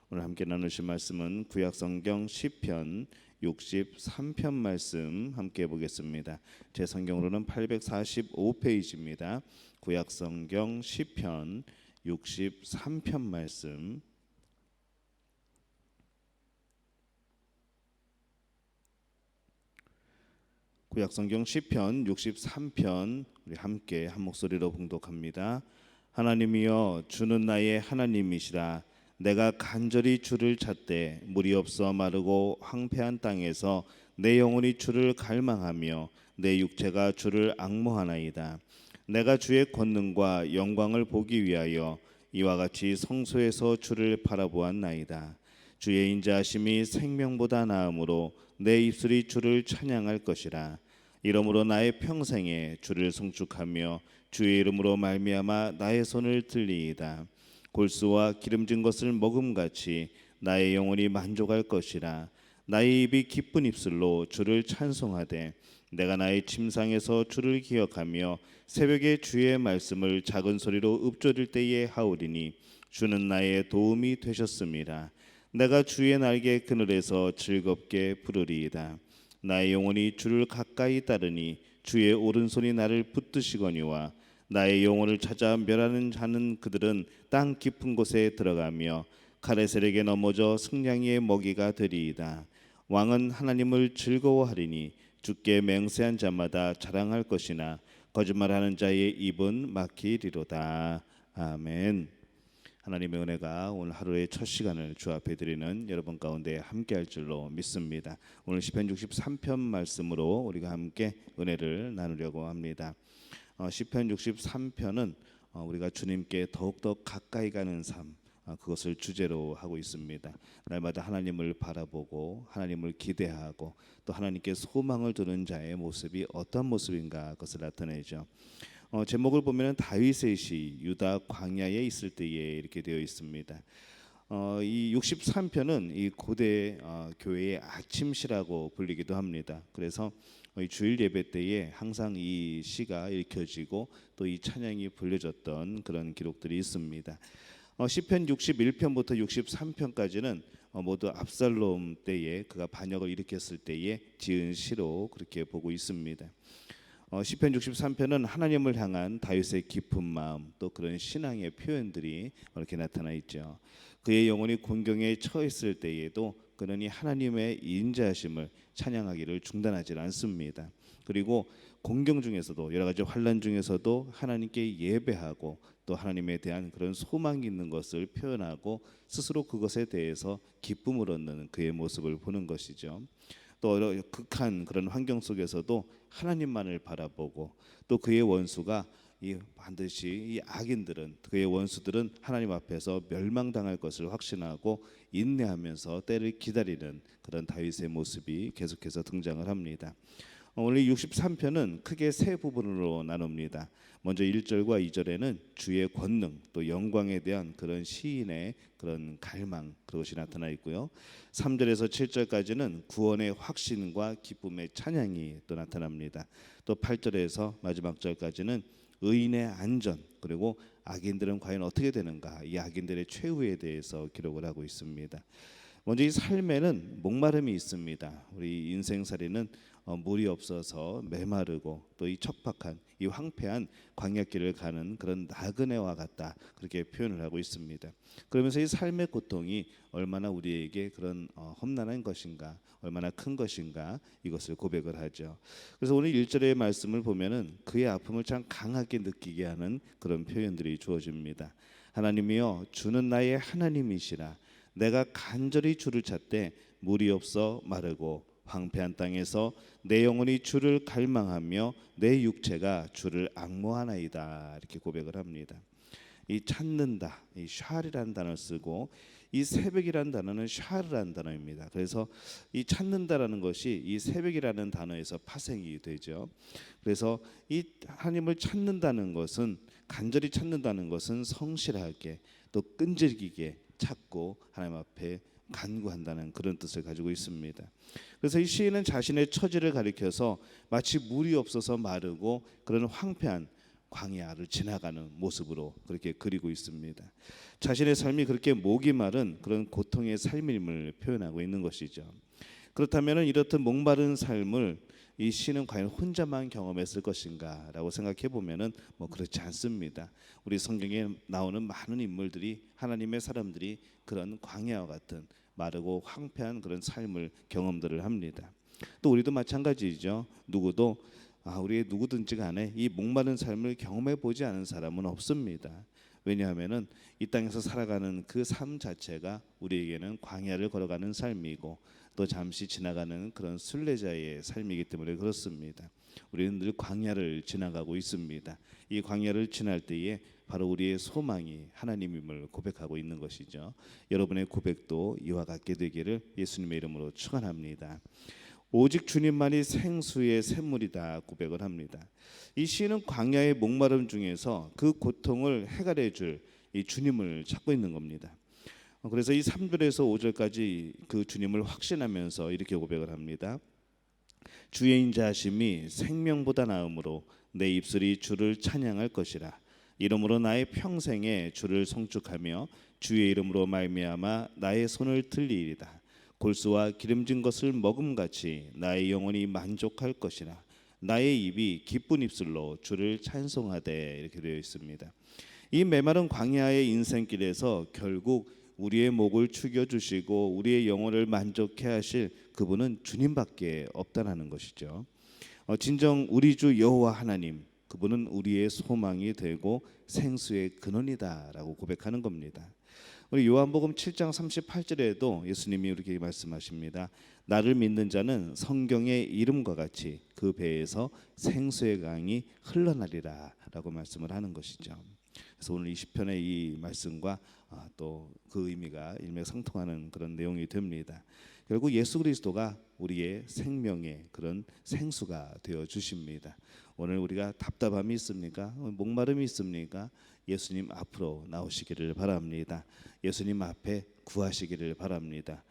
오늘 함께 나누실 말씀은 구약성경 시편 63편 말씀 함께 보겠습니다. 제 성경으로는 845페이지입니다. 구약성경 시편 63편 말씀. 구약성경 시편 63편 우리 함께 한 목소리로 봉독합니다. 하나님이여, 주는 나의 하나님이시라. 내가 간절히 주를 찾되 물이 없어 마르고 황폐한 땅에서 내 영혼이 주를 갈망하며 내 육체가 주를 앙모하나이다. 내가 주의 권능과 영광을 보기 위하여 이와 같이 성소에서 주를 바라보았나이다. 주의 인자하심이 생명보다 나음으로 내 입술이 주를 찬양할 것이라. 이러므로 나의 평생에 주를 송축하며 주의 이름으로 말미암아 나의 손을 들리이다. 골수와 기름진 것을 먹음같이 나의 영혼이 만족할 것이라. 나의 입이 기쁜 입술로 주를 찬송하되 내가 나의 침상에서 주를 기억하며 새벽에 주의 말씀을 작은 소리로 읊조릴 때에 하오리니 주는 나의 도움이 되셨음이라. 내가 주의 날개 그늘에서 즐겁게 부르리이다. 나의 영혼이 주를 가까이 따르니 주의 오른손이 나를 붙드시거니와 나의 영혼을 찾아 멸하는 자는 그들은 땅 깊은 곳에 들어가며 가레셀에게 넘어져 승냥이의 먹이가 되리이다. 왕은 하나님을 즐거워하리니 주께 맹세한 자마다 자랑할 것이나 거짓말하는 자의 입은 막히리로다. 아멘. 하나님의 은혜가 오늘 하루의 첫 시간을 주 앞에 드리는 여러분 가운데 함께할 줄로 믿습니다. 오늘 시편 63편 말씀으로 우리가 함께 은혜를 나누려고 합니다. 시편 63편은 우리가 주님께 더욱더 가까이 가는 삶, 그것을 주제로 하고 있습니다. 날마다 하나님을 바라보고 하나님을 기대하고 또 하나님께 소망을 두는 자의 모습이 어떤 모습인가 그것을 나타내죠. 제목을 보면 다윗의 시 유다 광야에 있을 때에 이렇게 되어 있습니다. 이 63편은 이 고대 교회의 아침시라고 불리기도 합니다. 그래서 이 주일 예배 때에 항상 이 시가 읽혀지고 또 이 찬양이 불려졌던 그런 기록들이 있습니다. 시편 61편부터 63편까지는 모두 압살롬 때에 그가 반역을 일으켰을 때에 지은 시로 그렇게 보고 있습니다. 시편 63편은 하나님을 향한 다윗의 깊은 마음 또 그런 신앙의 표현들이 이렇게 나타나 있죠. 그의 영혼이 곤경에 처했을 때에도 그는 이 하나님의 인자하심을 찬양하기를 중단하지 않습니다. 그리고 공경 중에서도 여러 가지 환난 중에서도 하나님께 예배하고 또 하나님에 대한 그런 소망이 있는 것을 표현하고 스스로 그것에 대해서 기쁨을 얻는 그의 모습을 보는 것이죠. 또 극한 그런 환경 속에서도 하나님만을 바라보고 또 그의 원수가 반드시 이 악인들은 그의 원수들은 하나님 앞에서 멸망당할 것을 확신하고 인내하면서 때를 기다리는 그런 다윗의 모습이 계속해서 등장을 합니다. 오늘 63편은 크게 세 부분으로 나눕니다. 먼저 1절과 2절에는 주의 권능 또 영광에 대한 그런 시인의 그런 갈망 그것이 나타나 있고요. 3절에서 7절까지는 구원의 확신과 기쁨의 찬양이 또 나타납니다. 또 8절에서 마지막 절까지는 의인의 안전 그리고 악인들은 과연 어떻게 되는가 이 악인들의 최후에 대해서 기록을 하고 있습니다. 먼저 이 삶에는 목마름이 있습니다. 우리 인생살이는 물이 없어서 메마르고 또 이 척박한 이 황폐한 광야길을 가는 그런 나그네와 같다 그렇게 표현을 하고 있습니다. 그러면서 이 삶의 고통이 얼마나 우리에게 그런 험난한 것인가 얼마나 큰 것인가 이것을 고백을 하죠. 그래서 오늘 1절의 말씀을 보면은 그의 아픔을 참 강하게 느끼게 하는 그런 표현들이 주어집니다. 하나님이여, 주는 나의 하나님이시라. 내가 간절히 주를 찾되 물이 없어 마르고 황폐한 땅에서 내 영혼이 주를 갈망하며 내 육체가 주를 앙모하나이다 이렇게 고백을 합니다. 이 찾는다, 이 샤르라는 단어를 쓰고 이 새벽이라는 단어는 샤르라는 단어입니다. 그래서 이 찾는다라는 것이 이 새벽이라는 단어에서 파생이 되죠. 그래서 이 하나님을 찾는다는 것은 간절히 찾는다는 것은 성실하게 또 끈질기게 찾고 하나님 앞에 간구한다는 그런 뜻을 가지고 있습니다. 그래서 이 시인은 자신의 처지를 가리켜서 마치 물이 없어서 마르고 그런 황폐한 광야를 지나가는 모습으로 그렇게 그리고 있습니다. 자신의 삶이 그렇게 목이 마른 그런 고통의 삶임을 표현하고 있는 것이죠. 그렇다면 이렇듯 목마른 삶을 이 시는 과연 혼자만 경험했을 것인가라고 생각해 보면은 그렇지 않습니다. 우리 성경에 나오는 많은 인물들이, 하나님의 사람들이 그런 광야와 같은 마르고 황폐한 그런 삶을 경험들을 합니다. 또 우리도 마찬가지죠. 우리 누구든지 간에 이 목마른 삶을 경험해 보지 않은 사람은 없습니다. 왜냐하면은 이 땅에서 살아가는 그 삶 자체가 우리에게는 광야를 걸어가는 삶이고 또 잠시 지나가는 그런 순례자의 삶이기 때문에 그렇습니다. 우리는 늘 광야를 지나가고 있습니다. 이 광야를 지날 때에 바로 우리의 소망이 하나님임을 고백하고 있는 것이죠. 여러분의 고백도 이와 같게 되기를 예수님의 이름으로 축원합니다. 오직 주님만이 생수의 샘물이다 고백을 합니다. 이 시인은 광야의 목마름 중에서 그 고통을 해결해 줄 이 주님을 찾고 있는 겁니다. 그래서 이 3절에서 5절까지 그 주님을 확신하면서 이렇게 고백을 합니다. 주의 인자하심이 생명보다 나음으로 내 입술이 주를 찬양할 것이라. 이름으로 나의 평생에 주를 송축하며 주의 이름으로 말미암아 나의 손을 들리리이다. 골수와 기름진 것을 먹음같이 나의 영혼이 만족할 것이라. 나의 입이 기쁜 입술로 주를 찬송하되 이렇게 되어 있습니다. 이 메마른 광야의 인생길에서 결국 우리의 목을 축여주시고 우리의 영혼을 만족해 하실 그분은 주님밖에 없다는 것이죠. 진정 우리 주 여호와 하나님, 그분은 우리의 소망이 되고 생수의 근원이다라고 고백하는 겁니다. 우리 요한복음 7장 38절에도 예수님이 이렇게 말씀하십니다. 나를 믿는 자는 성경의 이름과 같이 그 배에서 생수의 강이 흘러나리라 라고 말씀을 하는 것이죠. 그래서 오늘 이 시편의 이 말씀과 또 그 의미가 일맥상통하는 그런 내용이 됩니다. 결국 예수 그리스도가 우리의 생명의 그런 생수가 되어 주십니다. 오늘 우리가 답답함이 있습니까? 목마름이 있습니까? 예수님 앞으로 나오시기를 바랍니다. 예수님 앞에 구하시기를 바랍니다.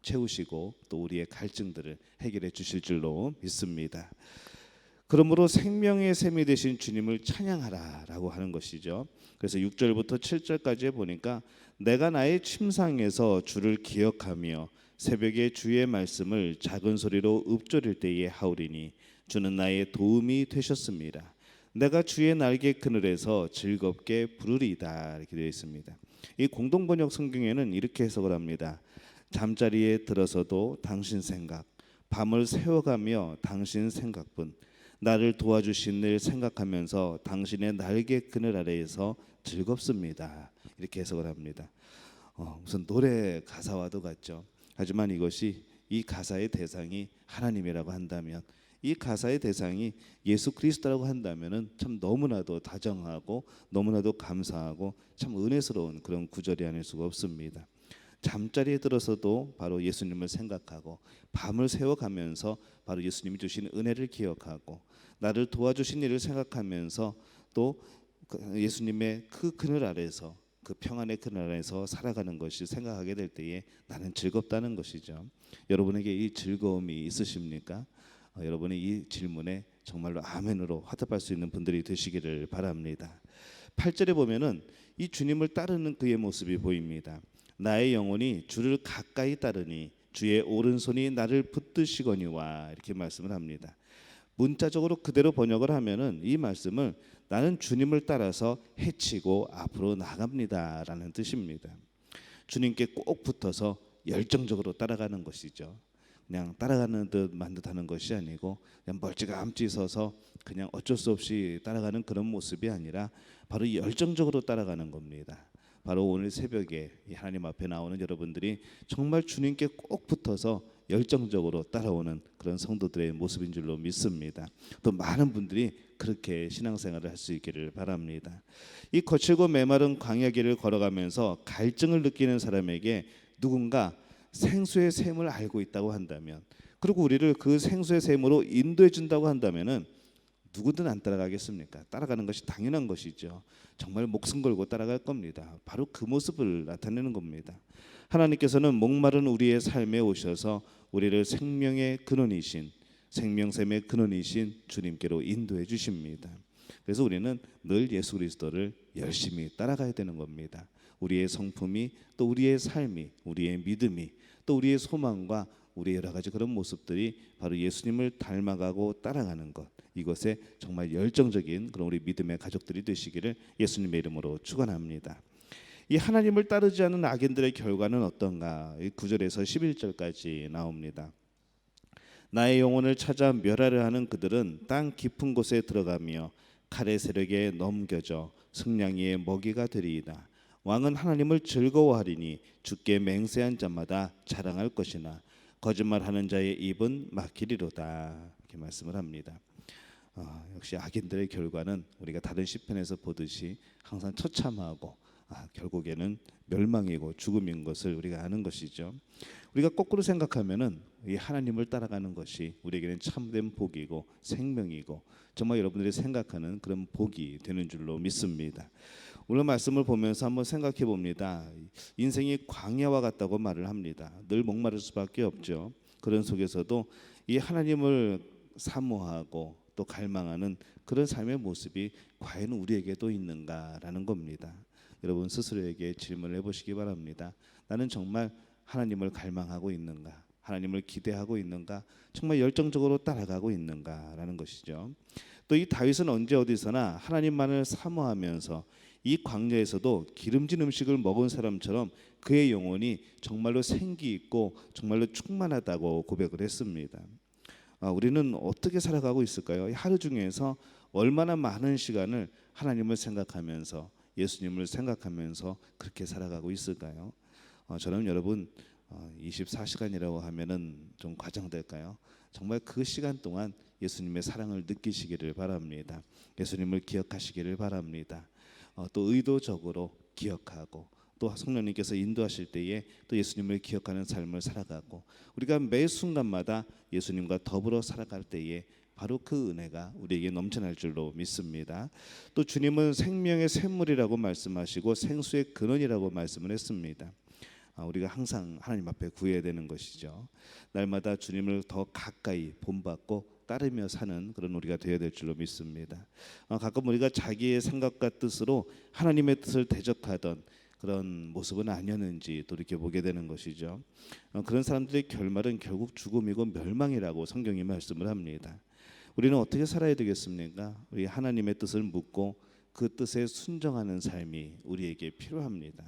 채우시고 또 우리의 갈증들을 해결해 주실 줄로 믿습니다. 그러므로 생명의 샘이 되신 주님을 찬양하라라고 하는 것이죠. 그래서 6절부터 7절까지 보니까 내가 나의 침상에서 주를 기억하며 새벽에 주의 말씀을 작은 소리로 읊조릴 때에 하오리니 주는 나의 도움이 되셨습니다. 내가 주의 날개 그늘에서 즐겁게 부르리이다 이렇게 되어 있습니다. 이 공동번역 성경에는 이렇게 해석을 합니다. 잠자리에 들어서도 당신 생각, 밤을 새워가며 당신 생각뿐, 나를 도와주신 일 생각하면서 당신의 날개 그늘 아래에서 즐겁습니다. 이렇게 해석을 합니다. 무슨 노래 가사와도 같죠. 하지만 이것이 이 가사의 대상이 하나님이라고 한다면, 이 가사의 대상이 예수 그리스도라고 한다면은 참 너무나도 다정하고 너무나도 감사하고 참 은혜스러운 그런 구절이 아닐 수가 없습니다. 잠자리에 들어서도 바로 예수님을 생각하고 밤을 새워가면서 바로 예수님이 주신 은혜를 기억하고 나를 도와주신 일을 생각하면서 또 예수님의 그 그늘 아래에서 그 평안의 그늘 아래에서 살아가는 것이 생각하게 될 때에 나는 즐겁다는 것이죠. 여러분에게 이 즐거움이 있으십니까? 여러분의 이 질문에 정말로 아멘으로 화답할 수 있는 분들이 되시기를 바랍니다. 8절에 보면은 이 주님을 따르는 그의 모습이 보입니다. 나의 영혼이 주를 가까이 따르니 주의 오른손이 나를 붙드시거니와 이렇게 말씀을 합니다. 문자적으로 그대로 번역을 하면은 이 말씀을 나는 주님을 따라서 헤치고 앞으로 나갑니다라는 뜻입니다. 주님께 꼭 붙어서 열정적으로 따라가는 것이죠. 그냥 따라가는 듯만 듯하는 것이 아니고 그냥 멀찌감치 서서 그냥 어쩔 수 없이 따라가는 그런 모습이 아니라 바로 열정적으로 따라가는 겁니다. 바로 오늘 새벽에 하나님 앞에 나오는 여러분들이 정말 주님께 꼭 붙어서 열정적으로 따라오는 그런 성도들의 모습인 줄로 믿습니다. 또 많은 분들이 그렇게 신앙생활을 할 수 있기를 바랍니다. 이 거칠고 메마른 광야길을 걸어가면서 갈증을 느끼는 사람에게 누군가 생수의 샘을 알고 있다고 한다면, 그리고 우리를 그 생수의 샘으로 인도해 준다고 한다면은 누구든 안 따라가겠습니까? 따라가는 것이 당연한 것이죠. 정말 목숨 걸고 따라갈 겁니다. 바로 그 모습을 나타내는 겁니다. 하나님께서는 목마른 우리의 삶에 오셔서 우리를 생명의 근원이신, 생명샘의 근원이신 주님께로 인도해 주십니다. 그래서 우리는 늘 예수 그리스도를 열심히 따라가야 되는 겁니다. 우리의 성품이, 또 우리의 삶이, 우리의 믿음이, 또 우리의 소망과 우리의 여러 가지 그런 모습들이 바로 예수님을 닮아가고 따라가는 것, 이것에 정말 열정적인 그런 우리 믿음의 가족들이 되시기를 예수님의 이름으로 축원합니다. 이 하나님을 따르지 않는 악인들의 결과는 어떤가? 9절에서 11절까지 나옵니다. 나의 영혼을 찾아 멸하려 하는 그들은 땅 깊은 곳에 들어가며 칼의 세력에 넘겨져 승냥이의 먹이가 되리이다. 왕은 하나님을 즐거워하리니 주께 맹세한 자마다 자랑할 것이나 거짓말하는 자의 입은 막히리로다. 이렇게 말씀을 합니다. 역시 악인들의 결과는 우리가 다른 시편에서 보듯이 항상 처참하고 결국에는 멸망이고 죽음인 것을 우리가 아는 것이죠. 우리가 거꾸로 생각하면은 이 하나님을 따라가는 것이 우리에게는 참된 복이고 생명이고 정말 여러분들이 생각하는 그런 복이 되는 줄로 믿습니다. 오늘 말씀을 보면서 한번 생각해 봅니다. 인생이 광야와 같다고 말을 합니다. 늘 목마를 수밖에 없죠. 그런 속에서도 이 하나님을 사모하고 또 갈망하는 그런 삶의 모습이 과연 우리에게도 있는가라는 겁니다. 여러분 스스로에게 질문을 해보시기 바랍니다. 나는 정말 하나님을 갈망하고 있는가? 하나님을 기대하고 있는가? 정말 열정적으로 따라가고 있는가라는 것이죠. 또 이 다윗은 언제 어디서나 하나님만을 사모하면서 이 광야에서도 기름진 음식을 먹은 사람처럼 그의 영혼이 정말로 생기 있고 정말로 충만하다고 고백을 했습니다. 우리는 어떻게 살아가고 있을까요? 하루 중에서 얼마나 많은 시간을 하나님을 생각하면서 예수님을 생각하면서 그렇게 살아가고 있을까요? 저는 여러분 24시간이라고 하면은 좀 과장될까요? 정말 그 시간 동안 예수님의 사랑을 느끼시기를 바랍니다. 예수님을 기억하시기를 바랍니다. 또 의도적으로 기억하고 또 성령님께서 인도하실 때에 또 예수님을 기억하는 삶을 살아가고 우리가 매 순간마다 예수님과 더불어 살아갈 때에 바로 그 은혜가 우리에게 넘쳐날 줄로 믿습니다. 또 주님은 생명의 샘물이라고 말씀하시고 생수의 근원이라고 말씀을 했습니다. 우리가 항상 하나님 앞에 구해야 되는 것이죠. 날마다 주님을 더 가까이 본받고 따르며 사는 그런 우리가 되어야 될 줄로 믿습니다. 가끔 우리가 자기의 생각과 뜻으로 하나님의 뜻을 대적하던 그런 모습은 아니었는지 돌이켜보게 되는 것이죠. 그런 사람들의 결말은 결국 죽음이고 멸망이라고 성경이 말씀을 합니다. 우리는 어떻게 살아야 되겠습니까? 우리 하나님의 뜻을 묻고 그 뜻에 순종하는 삶이 우리에게 필요합니다.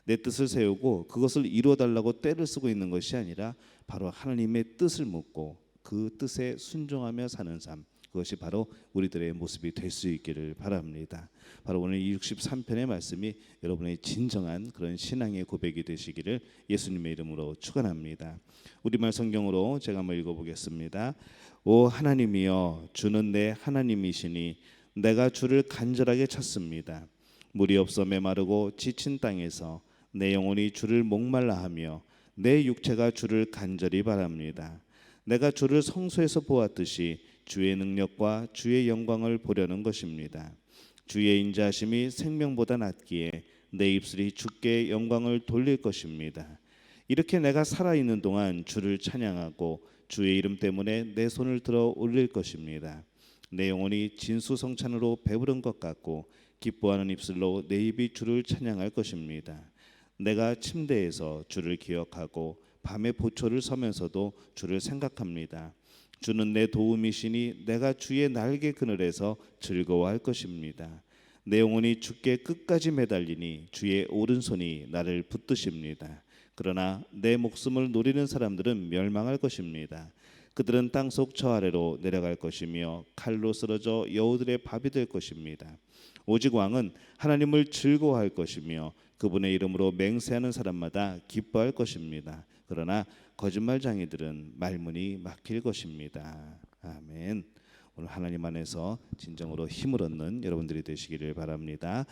내 뜻을 세우고 그것을 이루어달라고 떼를 쓰고 있는 것이 아니라 바로 하나님의 뜻을 묻고 그 뜻에 순종하며 사는 삶, 그것이 바로 우리들의 모습이 될 수 있기를 바랍니다. 바로 오늘 이 63편의 말씀이 여러분의 진정한 그런 신앙의 고백이 되시기를 예수님의 이름으로 축원합니다. 우리말 성경으로 제가 한번 읽어보겠습니다. 오 하나님이여, 주는 내 하나님이시니 내가 주를 간절하게 찾습니다. 물이 없어 메마르고 지친 땅에서 내 영혼이 주를 목말라하며 내 육체가 주를 간절히 바랍니다. 내가 주를 성소에서 보았듯이 주의 능력과 주의 영광을 보려는 것입니다. 주의 인자하심이 생명보다 낫기에 내 입술이 주께 영광을 돌릴 것입니다. 이렇게 내가 살아있는 동안 주를 찬양하고 주의 이름 때문에 내 손을 들어 올릴 것입니다. 내 영혼이 진수성찬으로 배부른 것 같고 기뻐하는 입술로 내 입이 주를 찬양할 것입니다. 내가 침대에서 주를 기억하고 밤에 보초를 서면서도 주를 생각합니다. 주는 내 도움이시니 내가 주의 날개 그늘에서 즐거워할 것입니다. 내 영혼이 주께 끝까지 매달리니 주의 오른손이 나를 붙드십니다. 그러나 내 목숨을 노리는 사람들은 멸망할 것입니다. 그들은 땅속 저 아래로 내려갈 것이며 칼로 쓰러져 여우들의 밥이 될 것입니다. 오직 왕은 하나님을 즐거워할 것이며 그분의 이름으로 맹세하는 사람마다 기뻐할 것입니다. 그러나 거짓말장이들은 말문이 막힐 것입니다. 아멘. 오늘 하나님 안에서 진정으로 힘을 얻는 여러분들이 되시기를 바랍니다.